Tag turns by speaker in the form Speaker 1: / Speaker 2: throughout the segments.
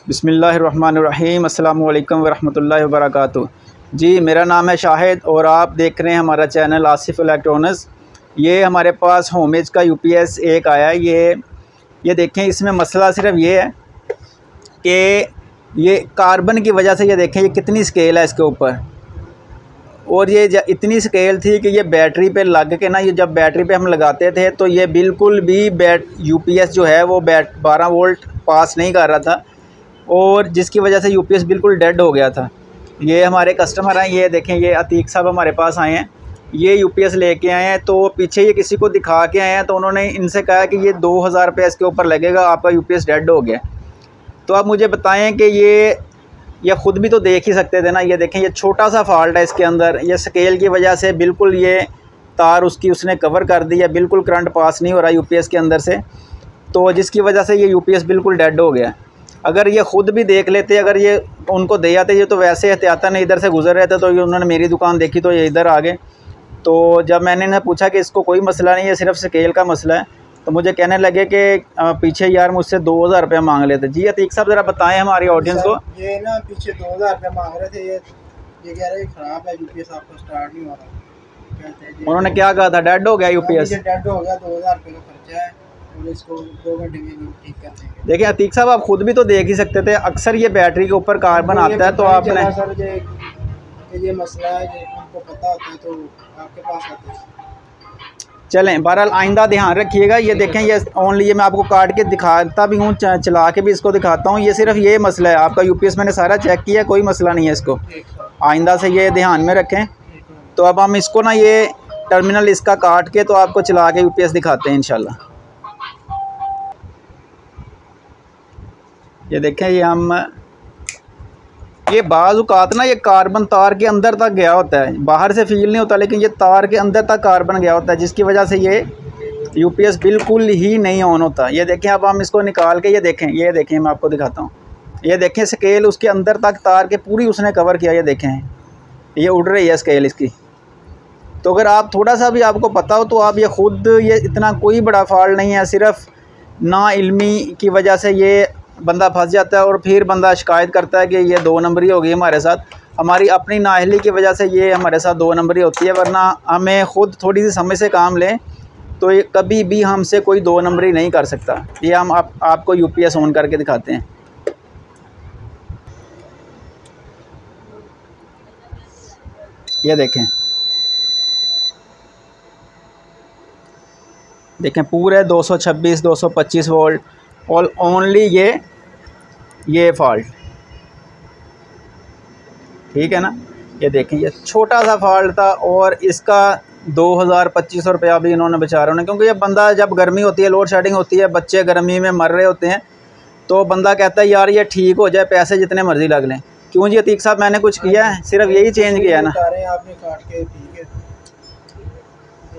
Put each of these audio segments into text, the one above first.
Speaker 1: बिस्मिल्लाहिर्रहमानिर्रहीम अस्सलामु अलैकुम वरहमतुल्लाहि वबरकातुहू। जी, मेरा नाम है शाहिद और आप देख रहे हैं हमारा चैनल आसिफ इलेक्ट्रॉनिक्स। ये हमारे पास होमेज का यूपीएस एक आया है। ये देखें, इसमें मसला सिर्फ ये है कि ये कार्बन की वजह से, ये देखें ये कितनी स्केल है इसके ऊपर, और ये इतनी स्केल थी कि ये बैटरी पे लग के ना, ये जब बैटरी पे हम लगाते थे तो ये बिल्कुल भी यूपीएस जो है वो 12 वोल्ट पास नहीं कर रहा था, और जिसकी वजह से यूपीएस बिल्कुल डेड हो गया था। ये हमारे कस्टमर हैं, ये देखें, ये अतीक साहब हमारे पास आए हैं, ये यूपीएस लेके आए हैं। तो पीछे ये किसी को दिखा के आए हैं, तो उन्होंने इनसे कहा कि ये 2000 रुपये इसके ऊपर लगेगा, आपका यूपीएस डेड हो गया। तो आप मुझे बताएं कि ये ख़ुद भी तो देख ही सकते थे ना। ये देखें, ये छोटा सा फॉल्ट है इसके अंदर, ये स्केल की वजह से बिल्कुल ये तार उसने कवर कर दी है, बिल्कुल करंट पास नहीं हो रहा यूपीएस के अंदर से, तो जिसकी वजह से ये यूपीएस बिल्कुल डेड हो गया। अगर ये ख़ुद भी देख लेते, अगर ये उनको दे आते, ये तो वैसे एहतियातन इधर से गुजर रहे थे, तो ये उन्होंने मेरी दुकान देखी तो ये इधर आ गए। तो जब मैंने इन्हें पूछा कि इसको कोई मसला नहीं है, सिर्फ स्केल का मसला है, तो मुझे कहने लगे कि पीछे यार मुझसे 2000 रुपये मांग लेते। जी अतीक साहब, ज़रा बताएं हमारी ऑडियंस को।
Speaker 2: ये ना पीछे 2000 रुपये मांग रहे थे, ये कह रहे ख़राब है यूपीएस, आपको स्टार्ट नहीं हो रहा।
Speaker 1: उन्होंने क्या कहा था? डेड हो गया यूपीएस,
Speaker 2: डेड हो गया, 2000 रुपये का खर्चा है और इसको 2 घंटे में ठीक कर देंगे।
Speaker 1: देखिए अतीक साहब, आप खुद भी तो देख ही सकते थे, अक्सर ये बैटरी के ऊपर कार्बन आता है, तो आपने
Speaker 2: सर ये मसला है, ये आपको पता होता है तो आपके पास आते हैं।
Speaker 1: चलें, बहरहाल आइंदा ध्यान रखिएगा। ये देखें, ये ओनली, ये मैं आपको काट के दिखाता भी हूँ, चला के भी इसको दिखाता हूँ। ये सिर्फ ये मसला है, आपका यूपीएस मैंने सारा चेक किया, कोई मसला नहीं है इसको। आइंदा से ये ध्यान में रखें। तो अब हम इसको ना, ये टर्मिनल इसका काट के तो आपको चला के यूपीएस दिखाते हैं इंशाल्लाह। ये देखें, ये बाज़ औक़ात ना, ये कार्बन तार के अंदर तक गया होता है, बाहर से फील नहीं होता, लेकिन ये तार के अंदर तक कार्बन गया होता है, जिसकी वजह से ये यूपीएस बिल्कुल ही नहीं ऑन होता। ये देखें, अब हम इसको निकाल के, ये देखें मैं आपको दिखाता हूँ। ये देखें, स्केल उसके अंदर तक तार के पूरी उसने कवर किया। ये देखें, ये उड़ रही है स्केल इसकी। तो अगर आप थोड़ा सा भी आपको पता हो तो आप ये ख़ुद, ये इतना कोई बड़ा फॉल्ट नहीं है, सिर्फ ना इल्मी की वजह से ये बंदा फंस जाता है, और फिर बंदा शिकायत करता है कि ये 2 नंबरी हो गई हमारे साथ। हमारी अपनी नाअहली की वजह से ये हमारे साथ 2 नंबरी होती है, वरना हमें ख़ुद थोड़ी सी समझ से काम लें तो ये कभी भी हमसे कोई 2 नंबरी नहीं कर सकता। ये हम आपको यूपीएस ऑन करके दिखाते हैं। ये देखें पूरे 226 225 वोल्ट, और ओनली ये फॉल्ट, ठीक है ना। ये देखें, ये छोटा सा फॉल्ट था, और इसका 2000-2500 रुपया भी इन्होंने बेचारों ने, क्योंकि ये बंदा, जब गर्मी होती है, लोड शेडिंग होती है, बच्चे गर्मी में मर रहे होते हैं, तो बंदा कहता है यार ये ठीक हो जाए, पैसे जितने मर्ज़ी लग लें। क्यों जी अतीक साहब, मैंने कुछ किया है? सिर्फ यही चेंज किया है ना।
Speaker 2: आपने काट के, ठीक है,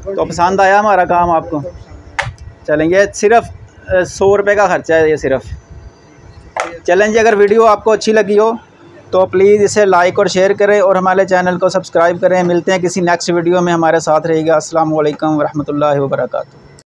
Speaker 1: तो पसंद आया हमारा काम आपको? चलेंगे, सिर्फ 100 रुपये का खर्चा है ये सिर्फ। चलें जी, अगर वीडियो आपको अच्छी लगी हो तो प्लीज़ इसे लाइक और शेयर करें, और हमारे चैनल को सब्सक्राइब करें। मिलते हैं किसी नेक्स्ट वीडियो में, हमारे साथ रहिएगा। अस्सलामु अलैकुम वरहमतुल्लाहि वबरकातुहू।